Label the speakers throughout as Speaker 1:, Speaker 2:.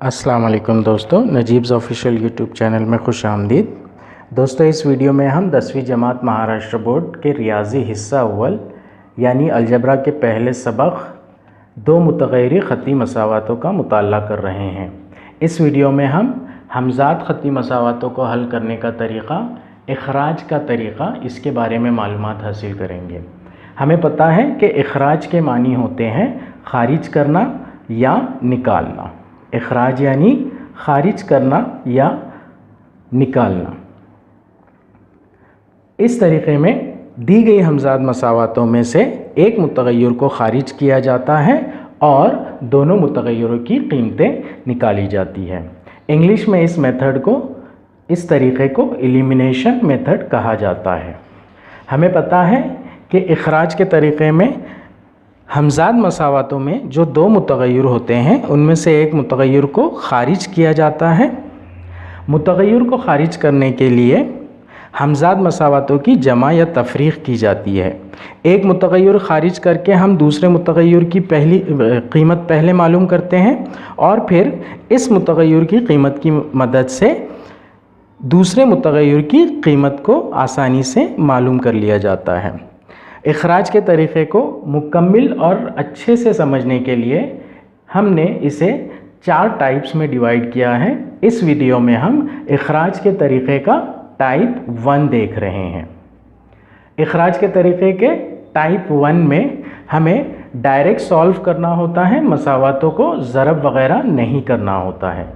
Speaker 1: अस्सलाम वालेकुम दोस्तों, नजीब्स ऑफिशियल यूट्यूब चैनल में खुश आमदीद। दोस्तों, इस वीडियो में हम 10वीं जमात महाराष्ट्र बोर्ड के रियाजी हिस्सा अव्वल यानी अलजबरा के पहले सबक दो मुतग़य्यरी ख़ती मसावातों का मुताला कर रहे हैं। इस वीडियो में हम हमज़ात ख़ती मसावातों को हल करने का तरीक़ा, इख़राज का तरीक़ा, इसके बारे में मालूमात हासिल करेंगे। हमें पता है कि इख़राज के मानी होते हैं ख़ारिज करना या निकालना। इख़राज यानी ख़ारिज करना या निकालना। इस तरीक़े में दी गई हमज़ात मसावातों में से एक मुतग़य्यर को ख़ारिज किया जाता है और दोनों मुतग़य्यरों की कीमतें निकाली जाती है। इंग्लिश में इस मेथड को, इस तरीक़े को एलिमिनेशन मेथड कहा जाता है। हमें पता है कि इख़राज के तरीक़े में हमज़ात मसावातों में जो दो मुतग़य्यर होते हैं उनमें से एक मुतग़य्यर को ख़ारिज किया जाता है। मुतग़य्यर को ख़ारिज करने के लिए हमज़ात मसावातों की जमा या तफ़रीक़ की जाती है। एक मुतग़य्यर ख़ारिज करके हम दूसरे मुतग़य्यर की पहली कीमत पहले मालूम करते हैं और फिर इस मुतग़य्यर की कीमत की मदद से दूसरे मुतग़य्यर की कीमत को आसानी से मालूम कर लिया जाता है। इख़राज के तरीक़े को मुकम्मिल और अच्छे से समझने के लिए हमने इसे 4 टाइप्स में डिवाइड किया है। इस वीडियो में हम इख़राज के तरीक़े का टाइप 1 देख रहे हैं। इख़राज के तरीक़े के टाइप 1 में हमें डायरेक्ट सॉल्व करना होता है, मसावातों को ज़रब वग़ैरह नहीं करना होता है।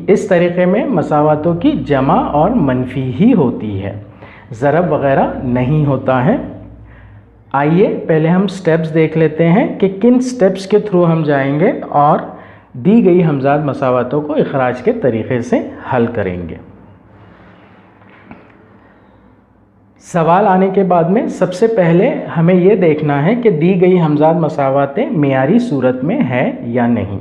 Speaker 1: इस तरीक़े में मसावातों की जमा और मनफी ही होती है, ज़रब वग़ैरह नहीं होता है। आइए पहले हम स्टेप्स देख लेते हैं कि किन स्टेप्स के थ्रू हम जाएंगे और दी गई हमज़ात मसावातों को इख़राज के तरीक़े से हल करेंगे। सवाल आने के बाद में सबसे पहले हमें ये देखना है कि दी गई हमज़ात मसावातें मेयारी सूरत में है या नहीं।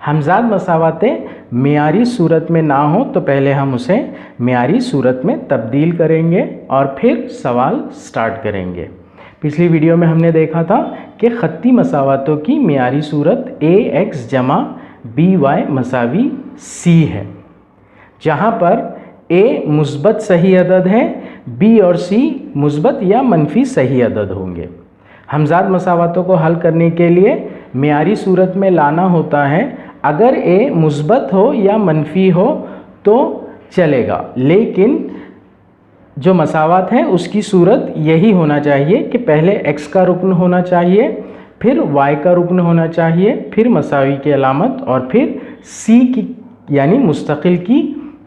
Speaker 1: हमज़ात मसावातें मेयारी सूरत में ना हो तो पहले हम उसे मेयारी सूरत में तब्दील करेंगे और फिर सवाल स्टार्ट करेंगे। पिछली वीडियो में हमने देखा था कि ख़त्ती मसावातों की मेयारी सूरत AX जमा BY मसावी C है, जहाँ पर A मुस्बत सही अदद है, B और C मुस्बत या मनफी सही अदद होंगे। हमज़ात मसावातों को हल करने के लिए मेयारी सूरत में लाना होता है। अगर A मुस्बत हो या मनफी हो तो चलेगा, लेकिन जो मसावात है उसकी सूरत यही होना चाहिए कि पहले x का रुकन होना चाहिए, फिर y का रुकन होना चाहिए, फिर मसावी की अलामत और फिर c की यानी मुस्तकिल की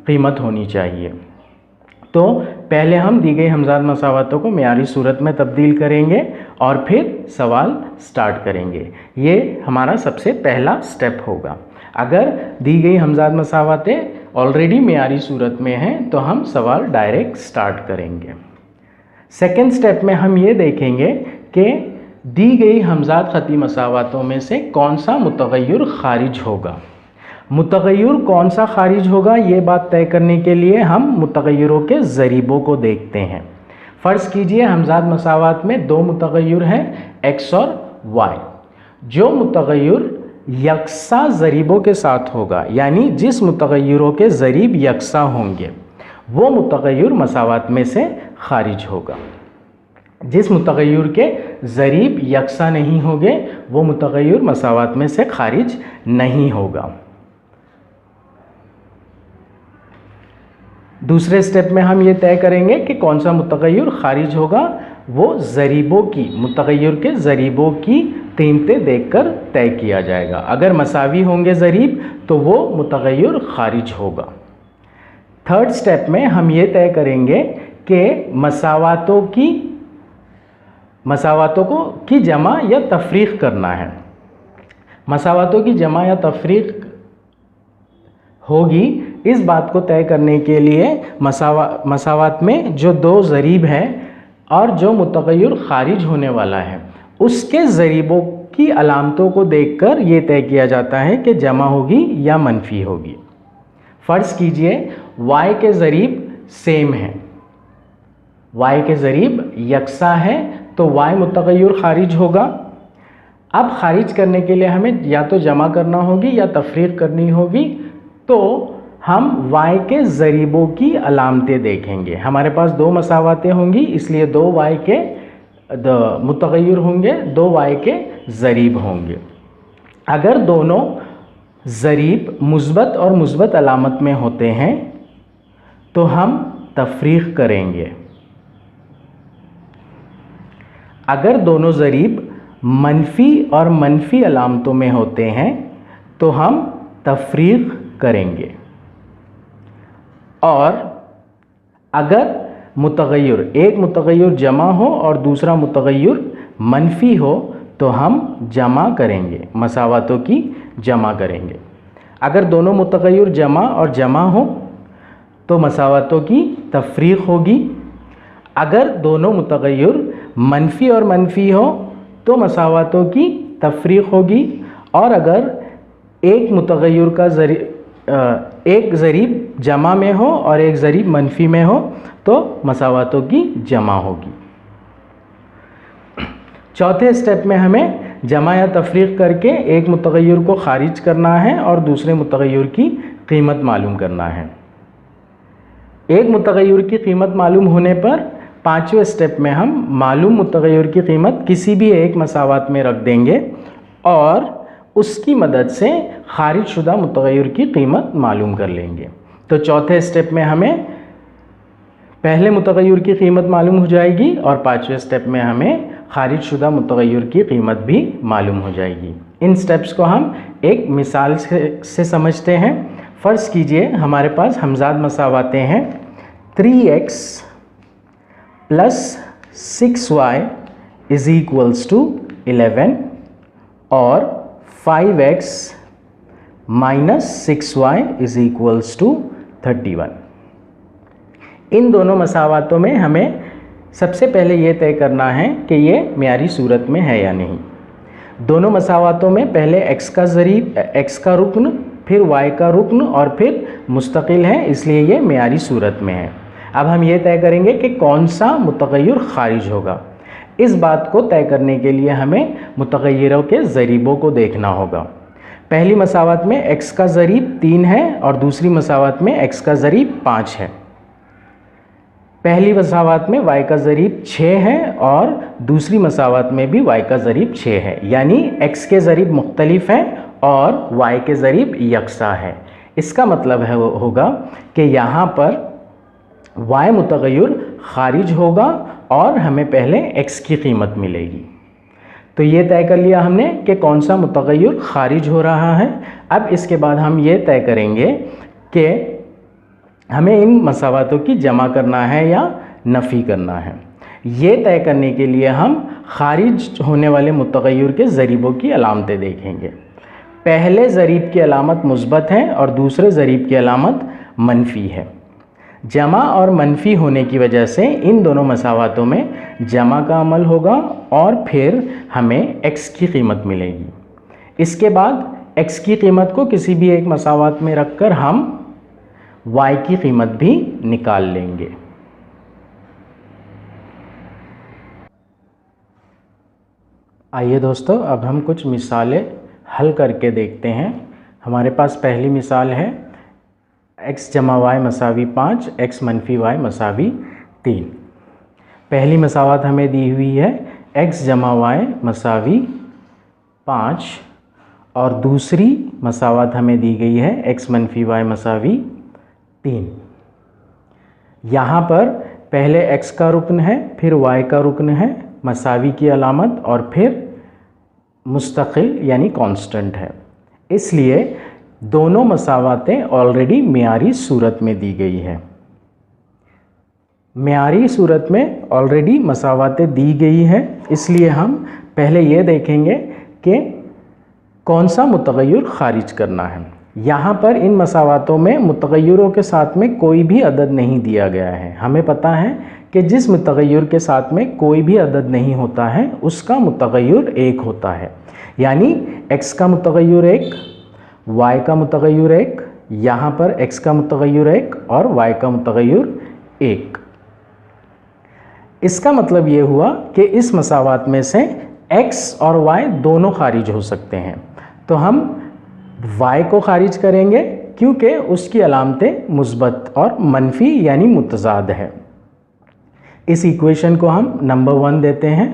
Speaker 1: कीमत होनी चाहिए। तो पहले हम दी गई हमज़ात मसावातों को मेयारी सूरत में तब्दील करेंगे और फिर सवाल स्टार्ट करेंगे। ये हमारा सबसे पहला स्टेप होगा। अगर दी गई हमज़ात मसावातें ऑलरेडी मेयारी सूरत में हैं तो हम सवाल डायरेक्ट स्टार्ट करेंगे। सेकेंड स्टेप में हम ये देखेंगे कि दी गई हमज़ात ख़ती मसावातों में से कौन सा मुतग़य्यर ख़ारिज होगा। मुतग़य्यर कौन सा ख़ारिज होगा ये बात तय करने के लिए हम मुतग़य्यरों के ज़रीबों को देखते हैं। फ़र्ज़ कीजिए हमज़ात मसावात में दो मुतग़य्यर हैं x और y। जो मुतग़य्यर यकसा ज़रीबों के साथ होगा, यानी जिस मुतग़य्यरों के ज़रीब यकसा होंगे, वो मुतग़य्यर मसावात में से ख़ारिज होगा। जिस मुतग़य्यर के ज़रीब यकसा नहीं होंगे वो मुतग़य्यर मसावात में से ख़ारिज नहीं होगा। दूसरे स्टेप में हम ये तय करेंगे कि कौन सा मुतग़य्यर ख़ारिज होगा। वो ज़रीबों की, मुतग़य्यर के ज़रीबों की कीमतें देखकर तय किया जाएगा। अगर मसावी होंगे ज़रीब तो वो मुतग़य्यर ख़ारिज होगा। थर्ड स्टेप में हम ये तय करेंगे कि मसावातों को की जमा या तफ़रीक़ करना है। मसावातों की जमा या तफ़रीक़ होगी, इस बात को तय करने के लिए मसावात में जो दो ज़रीब हैं और जो मुतग़य्यर ख़ारिज होने वाला है उसके ज़रीबों की अलामतों को देखकर ये तय किया जाता है कि जमा होगी या मनफी होगी। फ़र्ज़ कीजिए y के ज़रीब सेम है, y के ज़रीब यकसा है तो y मुतग़य्यर ख़ारिज होगा। अब खारिज करने के लिए हमें या तो जमा करना होगी या तफरीक करनी होगी, तो हम y के ज़रीबों की अलामतें देखेंगे। हमारे पास दो मसावातें होंगी, इसलिए दो y के मुतग़य्यर होंगे, दो y के ज़रीब होंगे। अगर दोनों ज़रीब मुस्बत और मुस्बत अलामत में होते हैं तो हम तफरीक करेंगे। अगर दोनों ज़रीब मनफ़ी और मनफ़ी अलामतों में होते हैं तो हम तफरीक करेंगे। और अगर मुतग़य्यर, एक मुतग़य्यर जमा हो और दूसरा मुतग़य्यर मनफ़ी हो तो हम जमा करेंगे, मसावातों की जमा करेंगे। अगर दोनों मुतग़य्यर जमा और जमा हो तो मसावातों की तफरीक होगी। अगर दोनों मुतग़य्यर मनफ़ी और मनफ़ी हो तो मसावातों की तफरीक होगी। और अगर एक मुतग़य्यर का एक ज़रीब जमा में हो और एक ज़रीब मनफ़ी में हो तो मसावातों की जमा होगी। चौथे स्टेप में हमें जमा या तफरीक करके एक मुतग़य्यर को खारिज करना है और दूसरे मुतग़य्यर की कीमत मालूम करना है। एक मुतग़य्यर की कीमत मालूम होने पर पाँचवें स्टेप में हम मालूम मुतग़य्यर की कीमत किसी भी एक मसावात में रख देंगे और उसकी मदद से खारिज शुदा मुतग़य्यर की कीमत मालूम कर लेंगे। तो चौथे स्टेप में हमें पहले मुतग़य्यर की कीमत मालूम हो जाएगी और पाँचवें स्टेप में हमें खारिज शुदा मुतग़य्यर की कीमत भी मालूम हो जाएगी। इन स्टेप्स को हम एक मिसाल से समझते हैं। फ़र्ज़ कीजिए हमारे पास हमज़ाद मसावातें हैं 3x plus 6y is equals to 11 और 5x minus 6y is equals to 31। इन दोनों मसावातों में हमें सबसे पहले ये तय करना है कि ये मियारी सूरत में है या नहीं। दोनों मसावातों में पहले x का ज़रीब, x का रुक्न, फिर y का रुक्न और फिर मुस्तकिल है, इसलिए ये मियारी सूरत में है। अब हम ये तय करेंगे कि कौन सा मुतग़य्यर खारिज होगा। इस बात को तय करने के लिए हमें मुतग़य्यरों के ज़रीबों को देखना होगा। पहली मसावत में x का ज़रीब 3 है और दूसरी मसावत में x का ज़रीब 5 है। पहली मसावत में y का ज़रीब 6 है और दूसरी मसावत में भी y का ज़रीब 6 है, यानी x के ज़रीब मुख्तलिफ हैं और y के ज़रीब यकसा है। इसका मतलब है होगा कि यहाँ पर y मुतग़य्यर खारिज होगा और हमें पहले x की कीमत मिलेगी। तो ये तय कर लिया हमने कि कौन सा मुतग़य्यर खारिज हो रहा है। अब इसके बाद हम ये तय करेंगे कि हमें इन मसावातों की जमा करना है या नफ़ी करना है। ये तय करने के लिए हम खारिज होने वाले मुतग़य्यर के ज़रीबों की अलामतें देखेंगे। पहले ज़रीब की अलामत मुस्बत है और दूसरे ज़रीब की अलामत मनफ़ी है। जमा और मनफ़ी होने की वजह से इन दोनों मसावातों में जमा का अमल होगा और फिर हमें x की कीमत मिलेगी। इसके बाद x की कीमत को किसी भी एक मसावात में रखकर हम y की कीमत भी निकाल लेंगे। आइए दोस्तों, अब हम कुछ मिसालें हल करके देखते हैं। हमारे पास पहली मिसाल है x जमा y मसावी 5, x मनफी y मसावी 3। पहली मसावत हमें दी हुई है x जमा y मसावी 5 और दूसरी मसावत हमें दी गई है x मनफी y मसावी 3। यहाँ पर पहले x का रुकन है, फिर y का रुकन है, मसावी की अलामत और फिर मुस्तकिल यानी कांस्टेंट है। इसलिए दोनों मसावतें ऑलरेडी मियारी सूरत में दी गई है। मियारी सूरत में ऑलरेडी मसावतें दी गई हैं, इसलिए हम पहले ये देखेंगे कि कौन सा मुतग़य्यर खारिज करना है। यहाँ पर इन मसावतों में मुतग़य्यरों के साथ में कोई भी अदद नहीं दिया गया है। हमें पता है कि जिस मुतग़य्यर के साथ में कोई भी अदद नहीं होता है उसका मुतग़य्यर एक होता है, यानी x का मुतग़य्यर एक, y का मुतग़य्यर एक, यहाँ पर x का मुतग़य्यर एक और y का मुतग़य्यर एक। इसका मतलब ये हुआ कि इस मसावत में से x और y दोनों खारिज हो सकते हैं, तो हम y को खारिज करेंगे क्योंकि उसकी अलामतें मुस्बत और मनफी यानी मुतज़ाद है। इस इक्वेशन को हम नंबर 1 देते हैं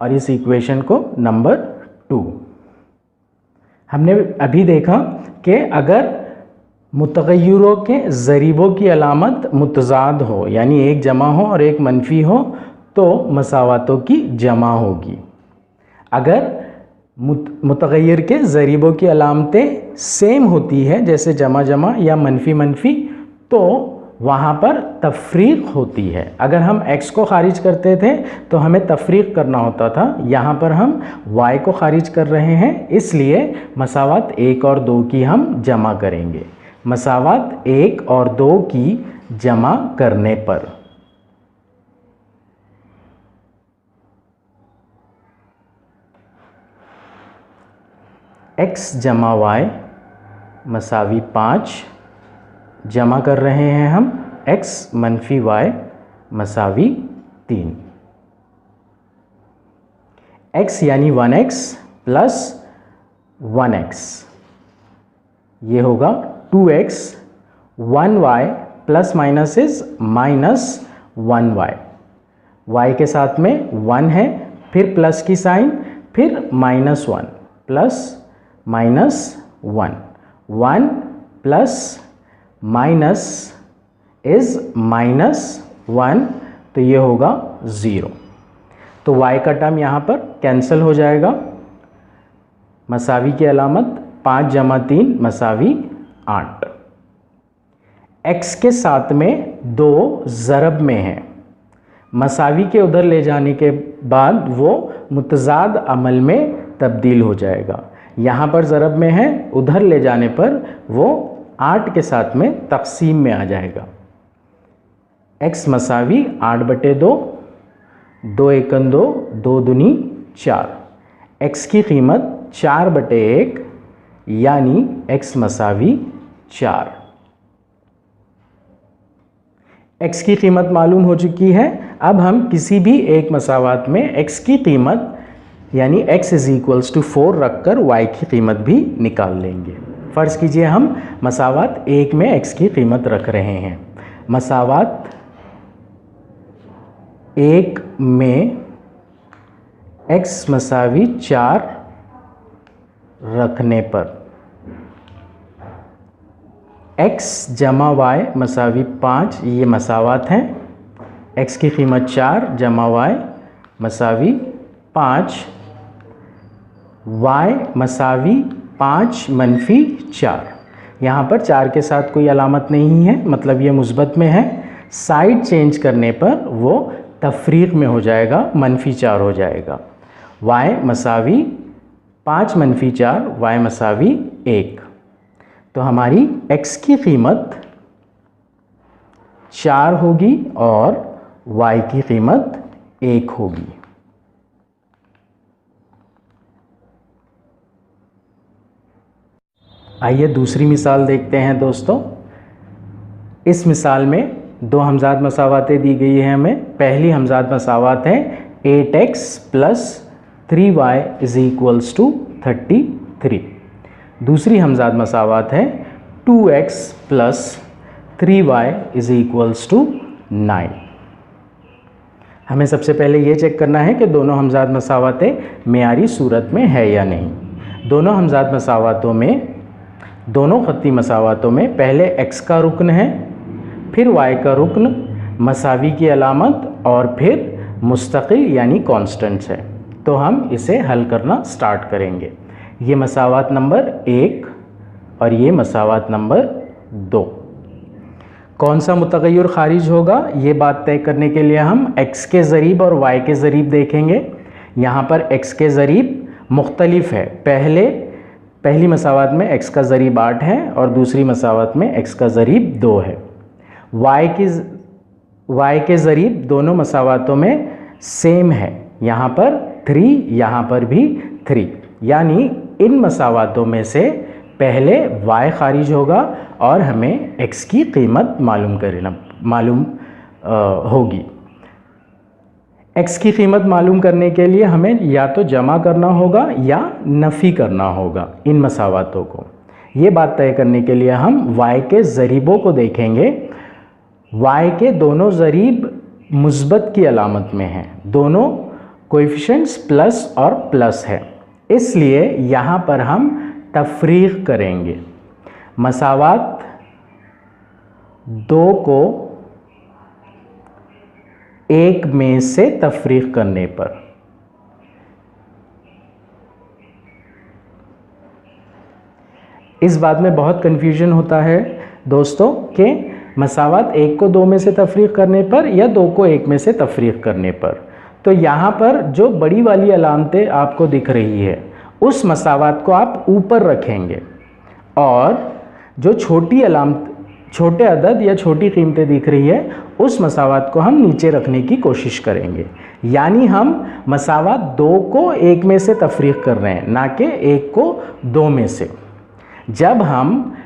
Speaker 1: और इस इक्वेशन को नंबर 2। हमने अभी देखा कि अगर मुतग़य्यरों के ज़रीबों की अलामत मुतज़ाद हो यानी एक जमा हो और एक मनफी हो तो मसावातों की जमा होगी। अगर मुतग़य्यर के ज़रीबों की अलामतें सेम होती है जैसे जमा जमा या मनफी मनफी तो वहाँ पर तफ़रीक़ होती है। अगर हम x को खारिज करते थे तो हमें तफ़रीक़ करना होता था, यहाँ पर हम y को खारिज कर रहे हैं, इसलिए मसावात 1 और 2 की हम जमा करेंगे। मसावात 1 और 2 की जमा करने पर x जमा y मसावी 5 जमा कर रहे हैं हम x मनफी y मसावी 3। x यानी 1x प्लस 1x ये होगा 2x, 1y plus minus is minus 1y, y के साथ में 1 है, फिर प्लस की साइन, फिर minus 1 plus minus 1, 1 plus minus is minus 1 तो ये होगा 0। तो y का टर्म यहाँ पर कैंसिल हो जाएगा। मसावी की अलामत 5 जमा 3 मसावी 8। x के साथ में 2 ज़रब में है, मसावी के उधर ले जाने के बाद वो मुतज़ाद अमल में तब्दील हो जाएगा। यहाँ पर ज़रब में है, उधर ले जाने पर वो 8 के साथ में तक़सीम में आ जाएगा। x मसावी 8/2, 2 एकन 2, 2 दूनी 4। x की कीमत 4/1 यानी x मसावी 4। x की कीमत मालूम हो चुकी है। अब हम किसी भी एक मसावात में x की कीमत यानी x = 4 रखकर y की कीमत भी निकाल लेंगे। फ़र्ज़ कीजिए हम मसावात 1 में x की कीमत रख रहे हैं। मसावात 1 में x मसावी 4 रखने पर x जमा y मसावी 5 ये मसावात हैं। x की कीमत 4 जमा y मसावी 5, y मसावी 5 मनफी 4। यहाँ पर 4 के साथ कोई अलामत नहीं है, मतलब ये मुस्बत में है। साइड चेंज करने पर वो तफरीक में हो जाएगा, मनफी 4 हो जाएगा। y मसावी 5 मनफी 4, y मसावी 1। तो हमारी x की कीमत 4 होगी और y की कीमत 1 होगी। आइए दूसरी मिसाल देखते हैं दोस्तों। इस मिसाल में 2 हमजाद मसावातें दी गई हैं हमें। पहली हमजाद मसावात है 8x प्लस 3y = 33। दूसरी हमजाद मसावात है 2x प्लस 3y = 9। हमें सबसे पहले ये चेक करना है कि दोनों हमजाद मसावातें मेयारी सूरत में है या नहीं। दोनों हमजाद मसावातों में, दोनों ख़त्ती मसावातों में पहले x का रुकन है, फिर y का रुकन, मसावी की अलामत और फिर मुस्तकिल यानी कॉन्स्टेंट्स है। तो हम इसे हल करना स्टार्ट करेंगे। ये मसावात नंबर 1 और ये मसावात नंबर 2। कौन सा मुतग़य्यर खारिज होगा ये बात तय करने के लिए हम x के ज़रीब और y के ज़रीब देखेंगे। यहाँ पर x के ज़रीब मुख्तलिफ है। पहली मसावात में x का ज़रीब 8 है और दूसरी मसावात में x का ज़रीब 2 है। y के ज़रीब दोनों मसावातों में सेम है, यहाँ पर 3, यहाँ पर भी 3, यानी इन मसावातों में से पहले y खारिज होगा और हमें x की कीमत मालूम होगी। x की कीमत मालूम करने के लिए हमें या तो जमा करना होगा या नफ़ी करना होगा इन मसावातों को। ये बात तय करने के लिए हम y के ज़रीबों को देखेंगे। y के दोनों ज़रीब मुस्बत की अलामत में हैं, दोनों कोएफिशिएंट्स प्लस और प्लस है, इसलिए यहाँ पर हम तफरीक करेंगे। मसावात 2 को 1 में से तफरीक करने पर इस बात में बहुत कन्फ्यूजन होता है दोस्तों कि मसावात 1 को 2 में से तफरीक करने पर या 2 को 1 में से तफरीक करने पर। तो यहाँ पर जो बड़ी वाली अलामतें आपको दिख रही है उस मसावात को आप ऊपर रखेंगे और जो छोटे अदद या छोटी कीमतें दिख रही है उस मसावात को हम नीचे रखने की कोशिश करेंगे। यानी हम मसावात 2 को 1 में से तफरीक कर रहे हैं, ना कि 1 को 2 में से। जब हम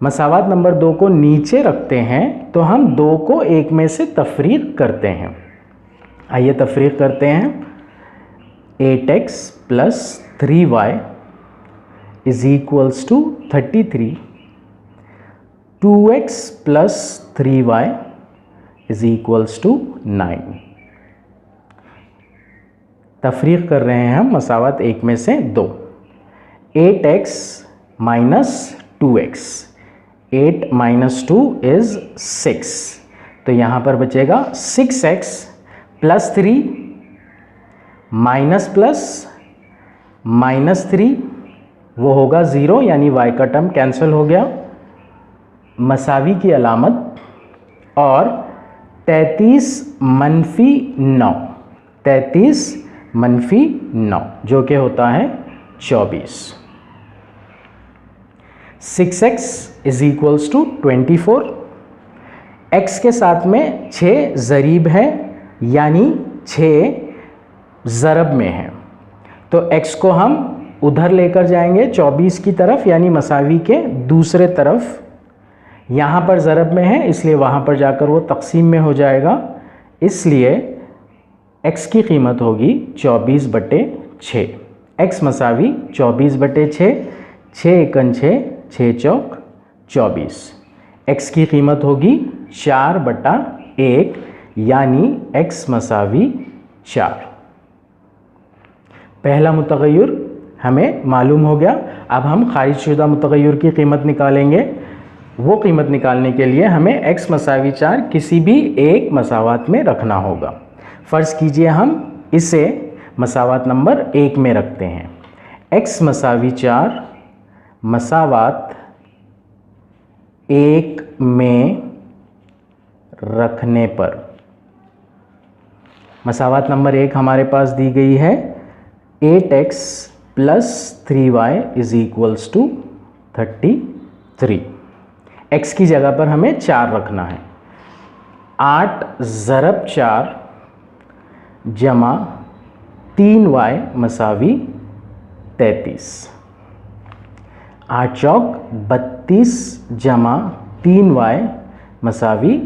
Speaker 1: मसावात नंबर 2 को नीचे रखते हैं तो हम 2 को 1 में से तफरीक करते हैं। आइए तफरीक करते हैं। 8x plus 3y is equals to 33। 2x plus 3y is equals to 9। तफरीक कर रहे हैं हम मसावात 1 में से 2। 8x minus 2x, 8 minus 2 is 6, तो यहाँ पर बचेगा 6x plus 3 minus plus minus 3, वो होगा 0, यानी y का टर्म कैंसिल हो गया। मसावी की अलामत और 33 मनफी 9, 33 मनफी 9 जो कि होता है 24। 6x is equals to 24। x के साथ में 6 ज़रीब है, यानी 6 ज़रब में है, तो x को हम उधर लेकर जाएंगे 24 की तरफ, यानी मसावी के दूसरे तरफ। यहाँ पर ज़रब में है इसलिए वहाँ पर जाकर वो तक़सीम में हो जाएगा, इसलिए x की कीमत होगी 24/6। x मसावी 24/6, 6 एकन 6, 6 चौक 24। x की कीमत होगी 4/1, यानी x मसावी 4। पहला मुतग़य्यर हमें मालूम हो गया। अब हम खारिज शुदा मुतग़य्यर की कीमत निकालेंगे। वो कीमत निकालने के लिए हमें x मसावी 4 किसी भी एक मसावात में रखना होगा। फ़र्ज़ कीजिए हम इसे मसावात नंबर 1 में रखते हैं। x मसावी 4 मसावात 1 में रखने पर मसावात नंबर 1 हमारे पास दी गई है 8x plus 3y is equals to 33। x की जगह पर हमें 4 रखना है। 8 ज़रब 4 जमा 3y मसावी 33। 8 चौक 32 जमा 3y मसावी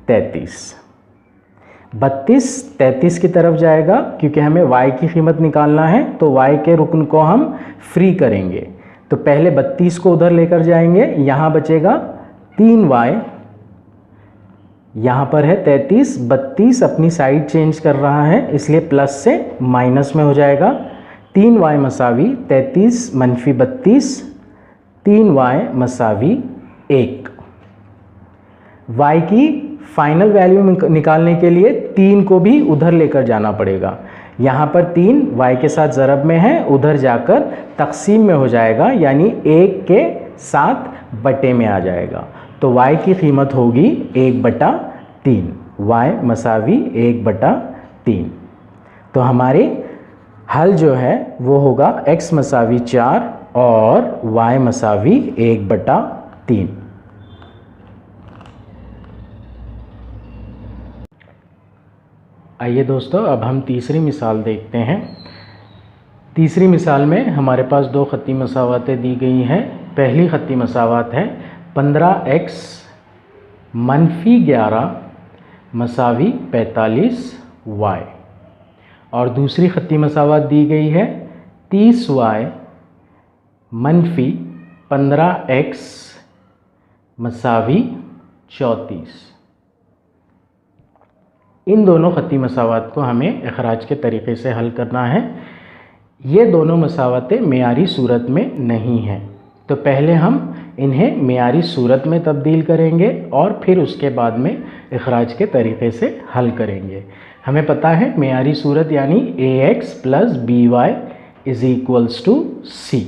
Speaker 1: 33। 32 33 की तरफ जाएगा क्योंकि हमें y की कीमत निकालना है, तो y के रुकन को हम फ्री करेंगे। तो पहले 32 को उधर लेकर जाएंगे, यहाँ बचेगा 3y, यहाँ पर है 33, 32 अपनी साइड चेंज कर रहा है इसलिए प्लस से माइनस में हो जाएगा। 3y मसावी 33 मनफी 32, 3y मसावी 1। y की फाइनल वैल्यू निकालने के लिए 3 को भी उधर लेकर जाना पड़ेगा। यहाँ पर 3 y के साथ ज़रब में है, उधर जाकर तक़सीम में हो जाएगा, यानी 1 के साथ बटे में आ जाएगा। तो y की कीमत होगी 1/3, y मसावी 1/3। तो हमारे हल जो है वो होगा x मसावी 4 और y मसावी 1/3। आइए दोस्तों, अब हम तीसरी मिसाल देखते हैं। तीसरी मिसाल में हमारे पास 2 ख़त्ती मसावातें दी गई हैं। पहली ख़त्ती मसावात है 15x मनफी 11 मसावी 45y। और दूसरी खत्ती मसावत दी गई है 30y मनफी 15x मसावी 34। इन दोनों खत्ती मसावत को हमें इखराज के तरीके से हल करना है। ये दोनों मसावतें मेयारी सूरत में नहीं हैं, तो पहले हम इन्हें मेयारी सूरत में तब्दील करेंगे और फिर उसके बाद में इखराज के तरीके से हल करेंगे। हमें पता है मेयारी सूरत यानी ax + by = c।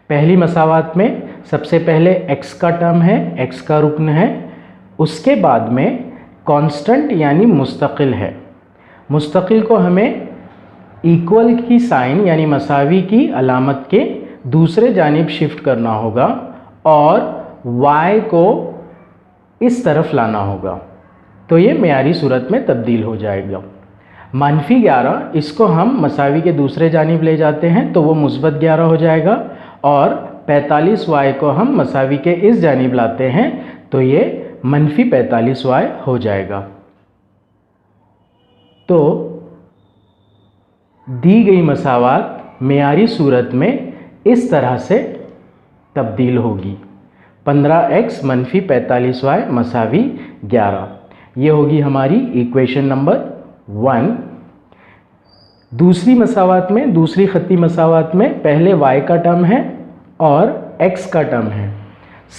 Speaker 1: पहली मसावत में सबसे पहले x का टर्म है, x का रुकन है, उसके बाद में कांस्टेंट यानी मुस्तकिल है। मुस्तकिल को हमें इक्वल की साइन यानी मसावी की अलामत के दूसरे जानिब शिफ्ट करना होगा और y को इस तरफ लाना होगा, तो ये मेयारी सूरत में तब्दील हो जाएगा। -11 इसको हम मसावी के दूसरे जानिब ले जाते हैं तो वो मुस्बत 11 हो जाएगा, और 45y को हम मसावी के इस जानिब लाते हैं तो ये -45y हो जाएगा। तो दी गई मसावत मेयारी सूरत में इस तरह से तब्दील होगी। 15x - 45y मसावी 11, ये होगी हमारी इक्वेशन नंबर 1। दूसरी मसावत में, दूसरी खत्ती मसावत में पहले y का टर्म है और x का टर्म है,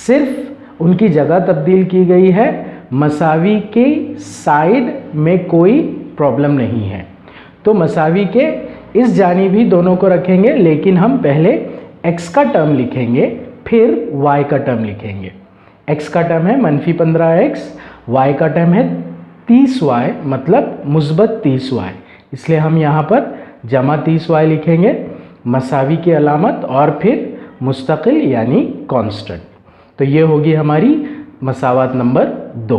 Speaker 1: सिर्फ उनकी जगह तब्दील की गई है। मसावी के साइड में कोई प्रॉब्लम नहीं है, तो मसावी के इस जानिब ही दोनों को रखेंगे, लेकिन हम पहले x का टर्म लिखेंगे फिर y का टर्म लिखेंगे। x का टर्म है -15x, y का टर्म है 30y मतलब मुस्बत 30y, इसलिए हम यहाँ पर जमा 30y लिखेंगे, मसावी की अलामत और फिर मुस्तकिल यानी कांस्टेंट। तो ये होगी हमारी मसावत नंबर 2।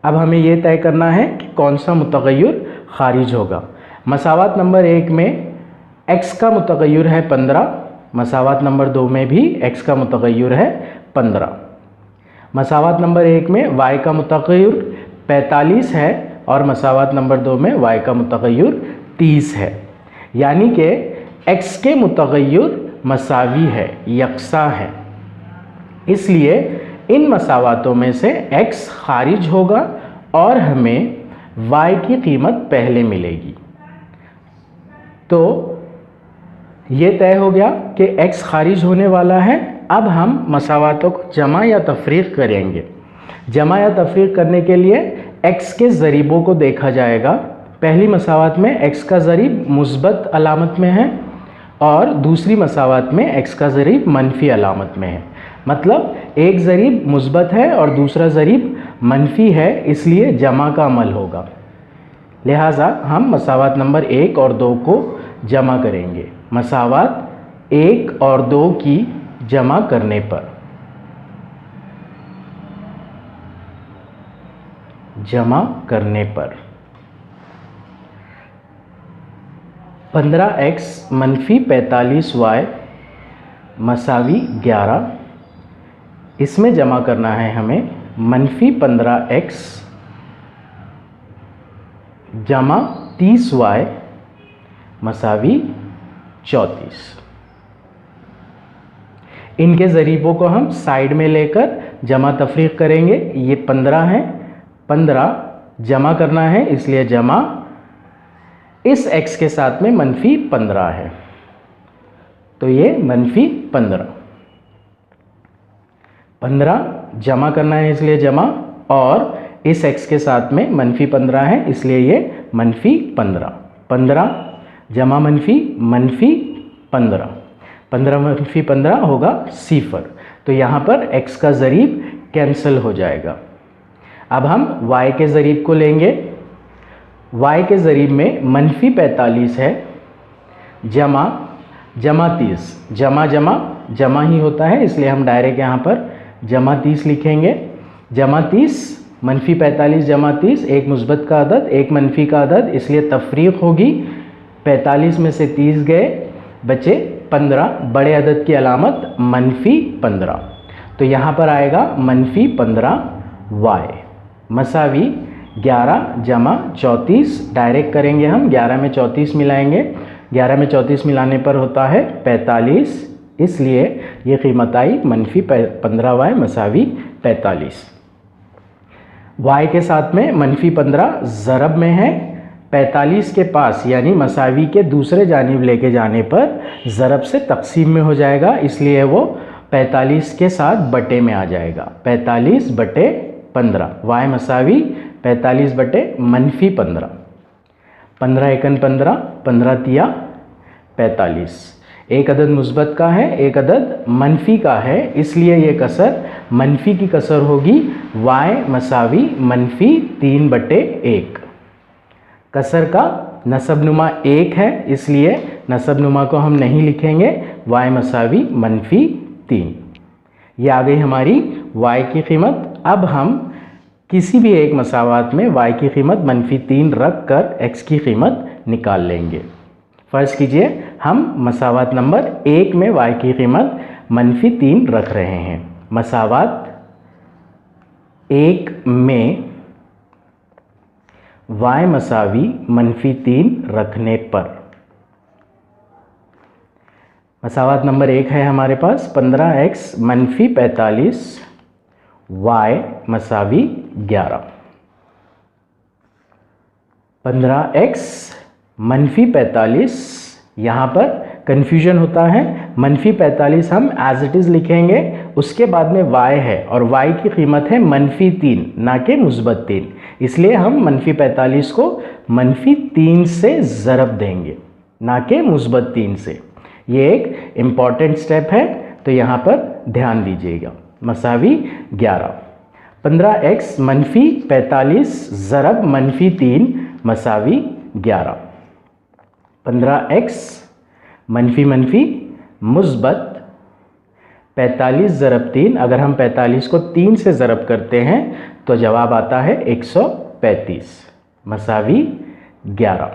Speaker 1: अब हमें ये तय करना है कि कौन सा मुतग़य्यर खारिज होगा। मसावत नंबर 1 में x का मुतग़य्यर है 15, मसावत नंबर 2 में भी x का मुतग़य्यर है 15। मसावत नंबर 1 में y का मुतग़य्यर 45 है और मसावत नंबर 2 में y का मुतग़य्यर 30 है, यानी कि x के मुतग़य्यर मसावी है, यकसा है, इसलिए इन मसावतों में से x खारिज होगा और हमें y की कीमत पहले मिलेगी। तो ये तय हो गया कि x खारिज होने वाला है। अब हम मसावतों को जमा या तफरीक करेंगे। जमा या तफरीक करने के लिए x के ज़रीबों को देखा जाएगा। पहली मसावत में x का ज़रीब मुस्बत अलामत में है और दूसरी मसावत में x का ज़रीब मनफी अलामत में है, मतलब एक ज़रीब मुस्बत है और दूसरा ज़रीब मनफी है, इसलिए जमा का अमल होगा। लिहाजा हम मसावत नंबर 1 और 2 को जमा करेंगे। मसावत 1 और 2 की जमा करने पर 15x - 45y मसावी 11, इसमें जमा करना है हमें -15x जमा 30y मसावी 34। इनके ज़रीबों को हम साइड में लेकर जमा तफरीक करेंगे। ये 15 है, 15 जमा करना है, इसलिए जमा इस x के साथ में -15 है, तो ये -15। 15 जमा करना है इसलिए जमा, और इस x के साथ में -15 है इसलिए ये -15। 15 जमा मनफी -15, 15 - 15 होगा 0। तो यहाँ पर x का ज़रीब कैंसिल हो जाएगा। अब हम y के ज़रीब को लेंगे। y के ज़रीब में -45 है जमा 30, जमा ही होता है, इसलिए हम डायरेक्ट यहाँ पर जमा 30 लिखेंगे। जमा 30 -45 जमा 30, एक मुस्बत का अदद एक मनफी का अदद, इसलिए तफरीक होगी। 45 में से 30 गए, बचे 15, बड़े अदद की अलामत -15, तो यहाँ पर आएगा -15y मसावी 11 जमा 34, डायरेक्ट करेंगे हम, 11 में 34 मिलाएंगे, 11 में 34 मिलाने पर होता है 45, इसलिए ये कीमत आई -15y मसावी 45। y के साथ में -15 ज़रब में है, 45 के पास यानी मसावी के दूसरे जानिब लेके जाने पर ज़रब से तकसीम में हो जाएगा, इसलिए वो 45 के साथ बटे में आ जाएगा, 45 बटे 15, y मसावी 45 बटे -15, 15 एकन 15, 15 तिया 45। एक अदद मुस्बत का है, एक अदद मनफी का है, इसलिए ये कसर मनफी की कसर होगी, y मसावी -3 बटे 1। कसर का नसबनुमा 1 है, इसलिए नसबनुमा को हम नहीं लिखेंगे, y मसावी -3। ये आ गई हमारी y की कीमत। अब हम किसी भी एक मसावात में y की कीमत -3 रख कर x की कीमत निकाल लेंगे। फ़र्ज़ कीजिए हम मसावात नंबर 1 में y की कीमत -3 रख रहे हैं। मसावात 1 में y मसावी -3 रखने पर, मसावात नंबर 1 है हमारे पास 15x -45 y मसावी 11। 15x -45, यहाँ पर कन्फ्यूजन होता है, -45 हम एज इट इज़ लिखेंगे, उसके बाद में y है और y की कीमत है -3 ना कि -3, इसलिए हम -45 को -3 से ज़रब देंगे ना कि -3 से। ये एक इम्पॉर्टेंट स्टेप है, तो यहाँ पर ध्यान दीजिएगा। मसावी 11, 15x -45 ज़रब -3 मसावी 11। 15x मुस्बत 45 ज़रब 3, अगर हम 45 को 3 से ज़रब करते हैं तो जवाब आता है 135 मसावी 11।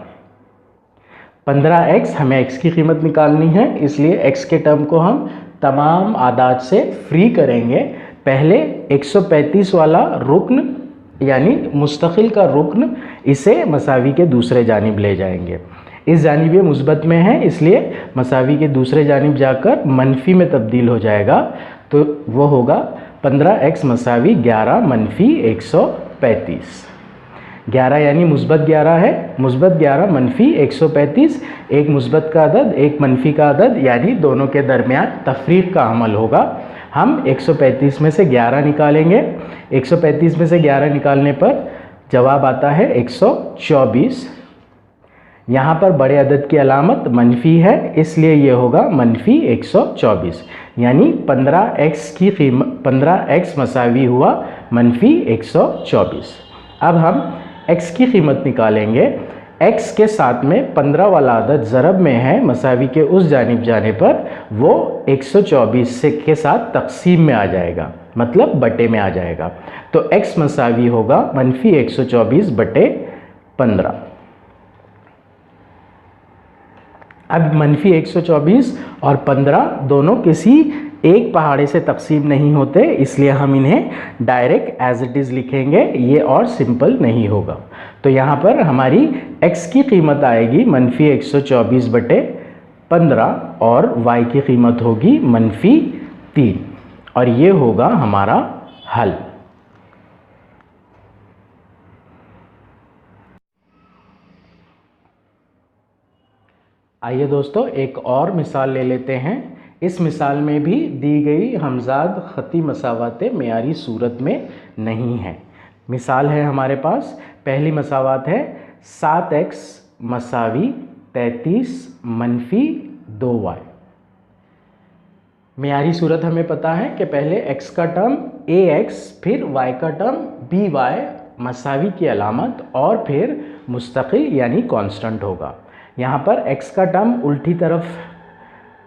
Speaker 1: 15x, हमें x की कीमत निकालनी है, इसलिए x के टर्म को हम तमाम आदाद से फ्री करेंगे। पहले 135 वाला रुक्न यानी मुस्तकिल का रुक्न, इसे मसावी के दूसरे जानिब ले जाएंगे। इस जानिब ये मुस्बत में है, इसलिए मसावी के दूसरे जानिब जाकर मनफी में तब्दील हो जाएगा, तो वो होगा 15x मसावी 11 -135। 11 यानी मुस्बत 11 है, मुस्बत 11 -135, एक मुस्बत का अदद एक मनफी का अदद, यानी दोनों के दरमियान तफरीक का अमल होगा। हम 135 में से 11 निकालेंगे, 135 में से 11 निकालने पर जवाब आता है 124। यहाँ पर बड़े अदद की अलामत मनफी है, इसलिए ये होगा -124, यानी 15x की कीमत 15x मसावी हुआ -124। अब हम x की कीमत निकालेंगे। x के साथ में 15 वाला अदद ज़रब में है, मसावी के उस जानिब जाने पर वो 124 से के साथ तकसीम में आ जाएगा, मतलब बटे में आ जाएगा, तो x मसावी होगा -124 बटे 15। अब -124 और 15 दोनों किसी एक पहाड़े से तकसीम नहीं होते, इसलिए हम इन्हें डायरेक्ट एज इट इज़ लिखेंगे, ये और सिंपल नहीं होगा। तो यहाँ पर हमारी x की कीमत आएगी -124 बटे 15 और y की कीमत होगी -3, और ये होगा हमारा हल। आइए दोस्तों एक और मिसाल ले लेते हैं। इस मिसाल में भी दी गई हमजाद ख़ती मसावातें मेयारी सूरत में नहीं हैं। मिसाल है हमारे पास, पहली मसावात है 7x मसावी 33 - 2y। मेयारी सूरत हमें पता है कि पहले x का टर्म ax, फिर y का टर्म by मसावी की अलामत और फिर मुस्तकिल यानी कांस्टेंट होगा। यहाँ पर x का टर्म उल्टी तरफ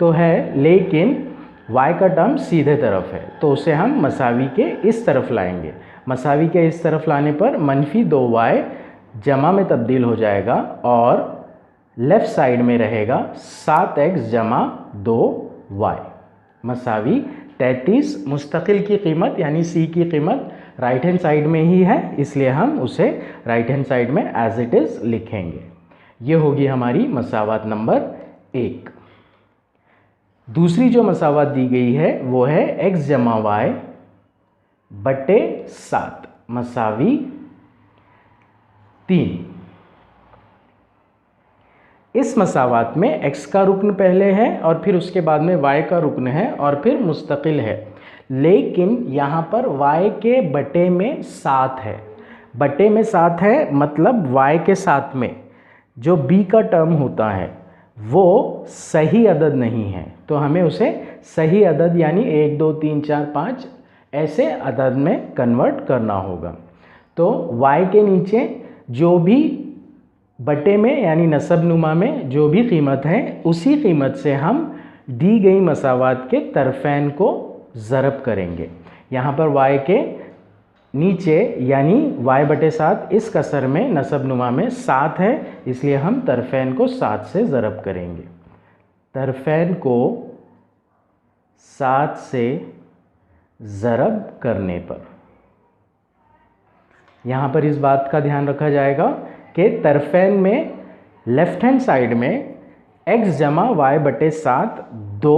Speaker 1: तो है, लेकिन y का टर्म सीधे तरफ है, तो उसे हम मसावी के इस तरफ लाएंगे। मसावी के इस तरफ लाने पर -2y जमा में तब्दील हो जाएगा और लेफ़्ट साइड में रहेगा 7x जमा 2y मसावी 33। मुस्तकिल की कीमत यानी c की कीमत राइट हैंड साइड में ही है, इसलिए हम उसे राइट हैंड साइड में एज इट इज़ लिखेंगे। ये होगी हमारी मसावत नंबर 1। दूसरी जो मसावत दी गई है वो है x जमा वाई बटे 7 मसावी 3। इस मसावत में x का रुकन पहले है और फिर उसके बाद में y का रुकन है और फिर मुस्तकिल है, लेकिन यहाँ पर y के बटे में 7 है। बटे में 7 है मतलब y के साथ में जो b का टर्म होता है वो सही अदद नहीं है, तो हमें उसे सही अदद यानी 1 2 3 4 5 ऐसे अदद में कन्वर्ट करना होगा। तो y के नीचे जो भी बटे में यानी नसब नुमा में जो भी कीमत है उसी कीमत से हम दी गई मसावत के तरफैन को ज़रब करेंगे। यहाँ पर y के नीचे यानी y बटे 7 इस कसर में नसब नुमा में 7 है, इसलिए हम तरफैन को 7 से ज़रब करेंगे। तरफैन को 7 से ज़रब करने पर यहाँ पर इस बात का ध्यान रखा जाएगा कि तरफैन में लेफ़्ट हैंड साइड में x जमा वाई बटे 7 2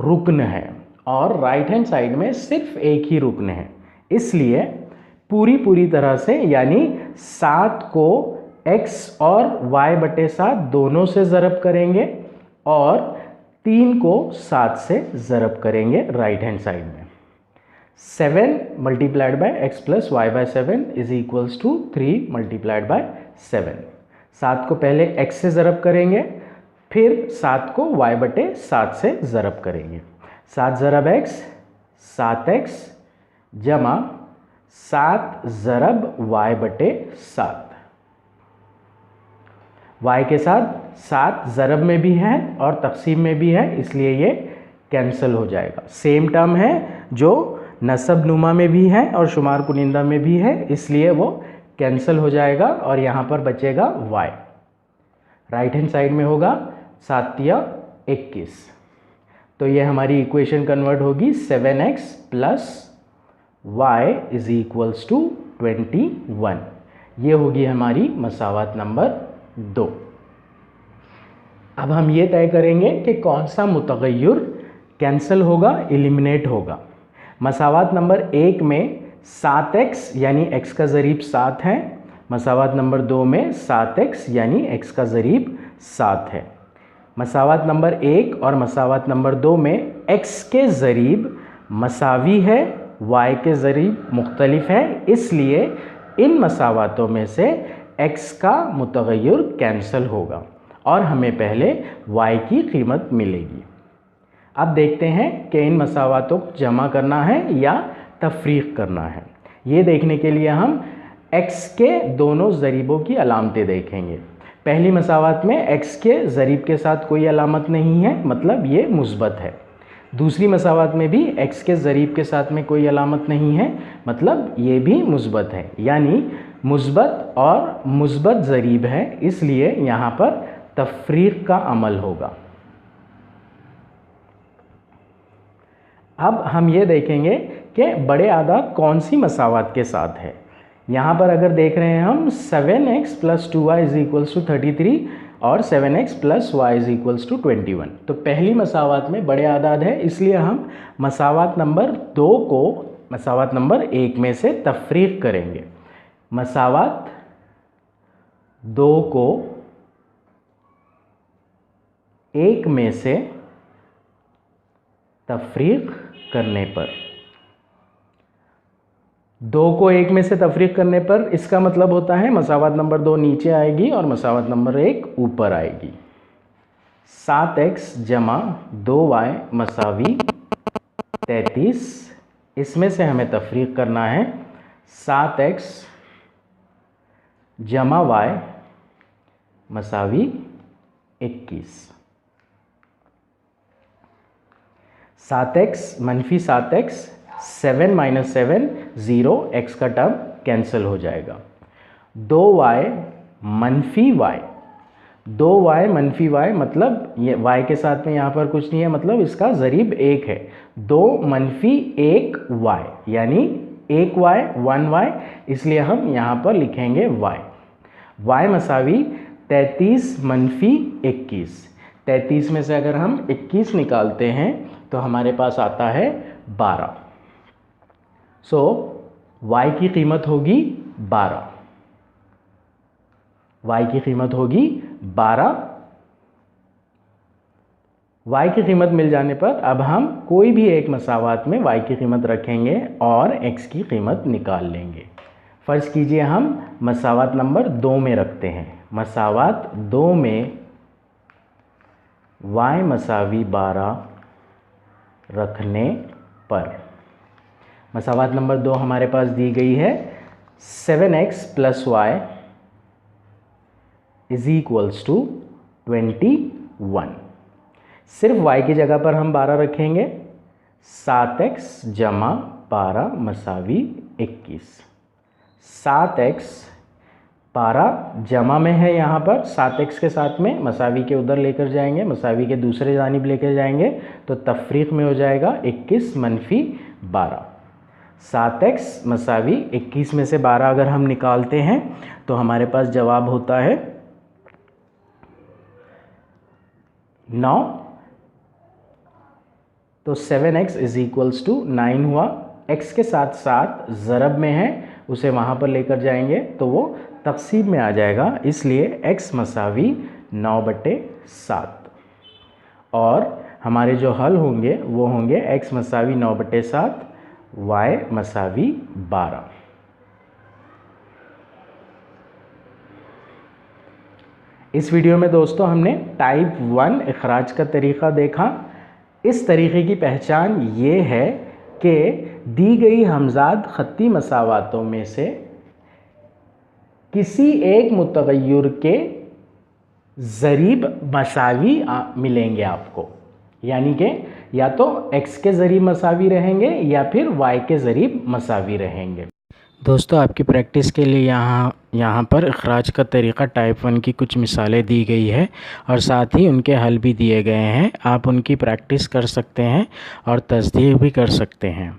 Speaker 1: रुकन है और राइट हैंड साइड में सिर्फ एक ही रुकन है, इसलिए पूरी तरह से यानी 7 को x और y बटे 7 दोनों से ज़रब करेंगे और 3 को 7 से ज़रब करेंगे राइट हैंड साइड में। 7 multiplied by x plus Y by 7 is equals to 3 multiplied by 7। 7 को पहले x से ज़रब करेंगे, फिर 7 को y बटे 7 से ज़रब करेंगे। 7 ज़रब x 7x जमा 7 ज़रब y बटे 7। y के साथ 7 ज़रब में भी है और तक़सीम में भी है, इसलिए ये कैंसिल हो जाएगा। सेम टर्म है जो नसब नुमा में भी है और शुमार कुनिंदा में भी है, इसलिए वो कैंसिल हो जाएगा और यहाँ पर बचेगा y। राइट हैंड साइड में होगा 7 या 21, तो ये हमारी इक्वेशन कन्वर्ट होगी 7x plus y is equals to 21। ये होगी हमारी मसावत नंबर 2। अब हम ये तय करेंगे कि कौन सा मुतग़य्यर कैंसिल होगा, एलिमिनेट होगा। मसावत नंबर 1 में 7x यानी x का ज़रीब 7 है, मसावत नंबर 2 में 7x यानी x का ज़रीब 7 है। मसावत नंबर 1 और मसावत नंबर 2 में x के ज़रीब मसावी है, y के ज़रीब मुख्तलिफ है, इसलिए इन मसावतों में से x का मुतग़य्यर कैंसिल होगा और हमें पहले y की कीमत मिलेगी। अब देखते हैं कि इन मसावतों को जमा करना है या तफरीक़ करना है। ये देखने के लिए हम x के दोनों ज़रीबों की अलामतें देखेंगे। पहली मसावत में x के ज़रीब के साथ कोई अलामत नहीं है, मतलब ये मुस्बत है। दूसरी मसावत में भी x के ज़रीब के साथ में कोई अलामत नहीं है, मतलब ये भी मुस्बत है, यानी मुस्बत और मुस्बत ज़रीब है, इसलिए यहाँ पर तफरीक़ का अमल होगा। अब हम ये देखेंगे कि बड़े आदाद कौन सी मसावत के साथ है। यहाँ पर अगर देख रहे हैं हम 7x plus 2y is equals to 33 और 7x plus y is equals to 21, तो पहली मसावत में बड़े आदाद है, इसलिए हम मसावत नंबर 2 को मसावत नंबर 1 में से तफरीक़ करेंगे। मसावत 2 को 1 में से तफरीक़ करने पर, 2 को 1 में से तफरीक़ करने पर इसका मतलब होता है मसावत नंबर 2 नीचे आएगी और मसावत नंबर 1 ऊपर आएगी। 7x जमा 2y मसावी 33, इसमें से हमें तफरीक़ करना है 7x जमा y मसावी 21। 7x मनफी 7x 7 माइनस 7 0, x का टर्म कैंसिल हो जाएगा। 2y मनफी y, 2y मनफी y मतलब ये y के साथ में यहाँ पर कुछ नहीं है, मतलब इसका ज़रीब 1 है। 2 मनफी 1 y यानी एक y 1y, इसलिए हम यहाँ पर लिखेंगे y। y मसावी 33 मनफी 21। 33 में से अगर हम 21 निकालते हैं तो हमारे पास आता है 12। सो y की कीमत होगी 12। y की कीमत होगी 12। y की कीमत मिल जाने पर अब हम कोई भी एक मसावात में y की कीमत रखेंगे और x की कीमत निकाल लेंगे। फ़र्ज़ कीजिए हम मसावात नंबर 2 में रखते हैं। मसावात 2 में y मसावी 12 रखने पर मसावात नंबर 2 हमारे पास दी गई है 7x + y = 21। सिर्फ y की जगह पर हम 12 रखेंगे। 7x + 12 मसावी 21। 7x 12 जमा में है, यहाँ पर 7x के साथ में मसावी के उधर लेकर जाएंगे, मसावी के दूसरे जानिब लेकर जाएंगे तो तफरीक में हो जाएगा 21 मनफी 12। 7x मसावी 21 में से 12 अगर हम निकालते हैं तो हमारे पास जवाब होता है 9। तो 7x = 9 हुआ। x के साथ साथ ज़रब में है, उसे वहाँ पर लेकर जाएंगे तो वो तक़सीब में आ जाएगा, इसलिए x मसावी 9/7। और हमारे जो हल होंगे वो होंगे x मसावी 9/7, y मसावी 12। इस वीडियो में दोस्तों हमने टाइप 1 इखराज का तरीक़ा देखा। इस तरीक़े की पहचान ये है कि दी गई हमज़ाद ख़त्ती मसावातों में से किसी एक मुतग़य्यर के ज़रीब मसावी मिलेंगे आपको, यानी कि या तो x के ज़रीब मसावी रहेंगे या फिर y के ज़रीब मसावी रहेंगे। दोस्तों आपकी प्रैक्टिस के लिए यहाँ पर इखराज का तरीक़ा टाइप 1 की कुछ मिसालें दी गई है और साथ ही उनके हल भी दिए गए हैं। आप उनकी प्रैक्टिस कर सकते हैं और तस्दीक भी कर सकते हैं।